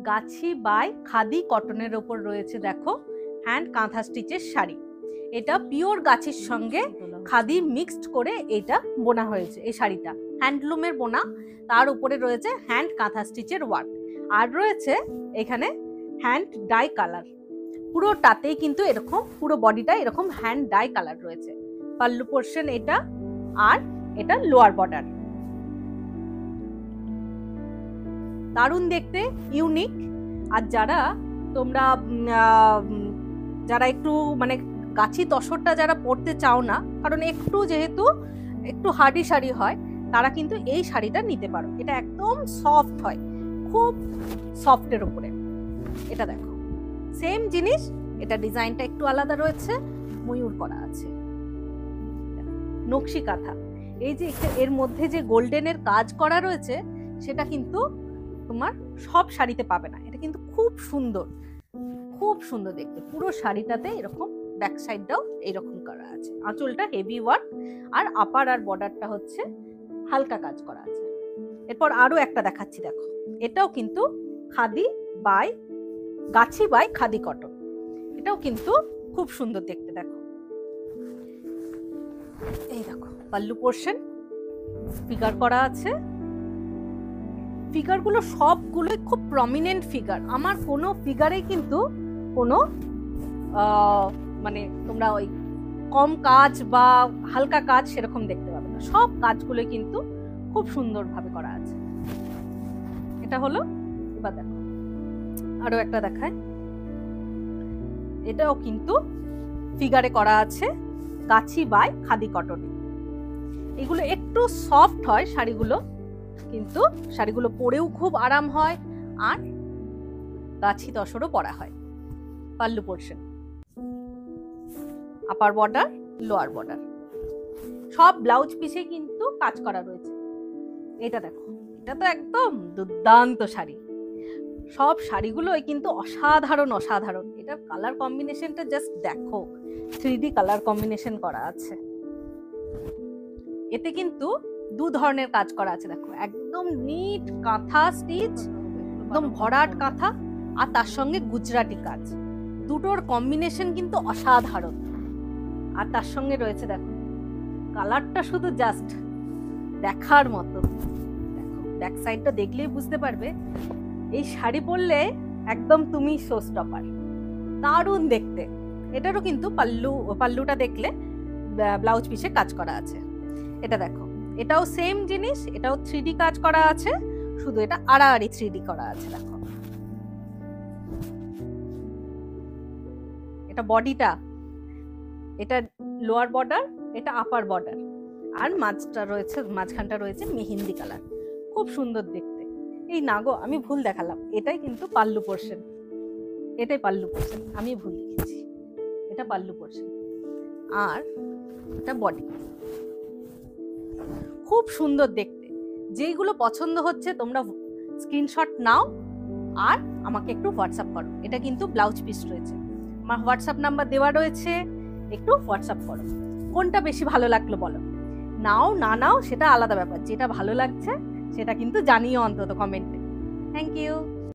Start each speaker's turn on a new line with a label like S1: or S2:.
S1: গাছি by khadi কটনের ওপর রয়েছে দেখো হ্যান্ড কাঁথা স্টিচের শাড়ি। এটা পিওর গাছির সঙ্গে খাদি মিক্সড করে এটা বোনা হয়েছে। এই শাড়িটা হ্যান্ডলুমের বোনা, তার উপরে রয়েছে হ্যান্ড কাঁথা স্টিচের ওয়ার্ক, আর রয়েছে এখানে হ্যান্ড ডাই কালার। পুরোটাতেই কিন্তু এরকম, পুরো বডিটা এরকম হ্যান্ড ডাই কালার রয়েছে। পাল্লু পোর্শন এটা, আর এটা লোয়ার বর্ডার। দারুণ দেখতে, ইউনিক। আর যারা তোমরা যারা একটু মানে গাছি তসরটা যারা পরতে চাও না, কারণ একটু যেহেতু একটু হার্ডি শাড়ি হয়, তারা কিন্তু এই শাড়িটা নিতে পারো। এটা একদম সফট হয়, খুব সফটের উপরে। এটা দেখো সেম জিনিস, এটা ডিজাইনটা একটু আলাদা রয়েছে, ময়ূর করা আছে, নকশি কাঁথা। এই যে এর মধ্যে যে গোল্ডেনের কাজ করা রয়েছে, সেটা কিন্তু তোমার সব শাড়িতে পাবে না। এটা কিন্তু খুব সুন্দর, খুব সুন্দর দেখতে। পুরো শাড়িটাতে এরকম ব্যাক সাইডটাও এইরকম করা আছে। আঁচলটা হেভি ওয়ার্ক, আর আপার আর বর্ডারটা হচ্ছে হালকা কাজ করা আছে। এরপর আরো একটা দেখাচ্ছি, দেখো এটাও কিন্তু khadi by Gachhi by khadi cotton. এটাও কিন্তু খুব সুন্দর দেখতে। দেখো এই দেখো পাল্লু পোর্শন ফিগার করা আছে। ফিগারগুলো সবগুলোই খুব প্রমিনেন্ট ফিগার। আমার কোনো ফিগারে কিন্তু কোনো মানে তোমরা ওই কম কাজ বা হালকা কাজ সেরকম দেখতে পাবে না। সব কাজগুলো কিন্তু খুব সুন্দরভাবে করা আছে। এটা হলো, এবার দেখো আরো একটা দেখায়। এটাও কিন্তু ফিগারে করা আছে গাছি বাই খাদি কটনে। এগুলো একটু সফট হয় শাড়িগুলো, কিন্তু শাড়িগুলো পরেও খুব আরাম হয়, আর গাছি তসরও পরা হয়। Pallu portion, upper border, lower border, সব ব্লাউজ পিসে কিন্তু কাজ করা রয়েছে। এটা দেখো, এটা তো একদম দুর্দান্ত শাড়ি। সব শাড়িগুলোই কিন্তু অসাধারণ অসাধারণ। এটার কালার কম্বিনেশনটা জাস্ট দেখো, 3D কালার কম্বিনেশন করা আছে। এতে কিন্তু দু ধরনের কাজ করা আছে। দেখো একদম নিট কাঁথা স্টিচ, একদম ভরাট কাঁথা, আর তার সঙ্গে গুজরাটি কাজ। দুটোর কম্বিনেশন কিন্তু অসাধারণ। আর তার সঙ্গে রয়েছে দেখো কালারটা শুধু জাস্ট দেখার মতো। দেখো ব্যাক সাইডটা দেখলেই বুঝতে পারবে এই শাড়ি পরলে একদম তুমি শো স্টপার। দারুণ দেখতে। এটারও কিন্তু পাল্লুটা দেখলে ব্লাউজ পিসে কাজ করা আছে। এটা দেখো, এটাও সেম জিনিস, এটাও 3D কাজ করা আছে, শুধু এটা আড়াআড়ি 3D করা আছে। দেখো এটা বডিটা, এটা লোয়ার বর্ডার, এটা আপার বর্ডার, আর মাঝখানটা রয়েছে মেহেন্দি কালার। খুব সুন্দর দেখতে। এই না গো, আমি ভুল দেখালাম, এটাই কিন্তু পাল্লু পোর্শন। এটাই পাল্লু পোর্শন, আমি ভুল লিখেছি। এটা পাল্লু পোর্শন, আর এটা বডি। খুব সুন্দর দেখতে। যেইগুলো পছন্দ হচ্ছে তোমরা স্ক্রিনশট নাও, আর আমাকে একটু হোয়াটসঅ্যাপ করো। এটা কিন্তু ব্লাউজ পিস রয়েছে, আমার হোয়াটসঅ্যাপ নাম্বার দেওয়া রয়েছে, একটু হোয়াটসঅ্যাপ করো। কোনটা বেশি ভালো লাগলো বলো। নাও না নাও সেটা আলাদা ব্যাপার, যেটা ভালো লাগছে সেটা কিন্তু জানিও অন্তত কমেন্টে। Thank you.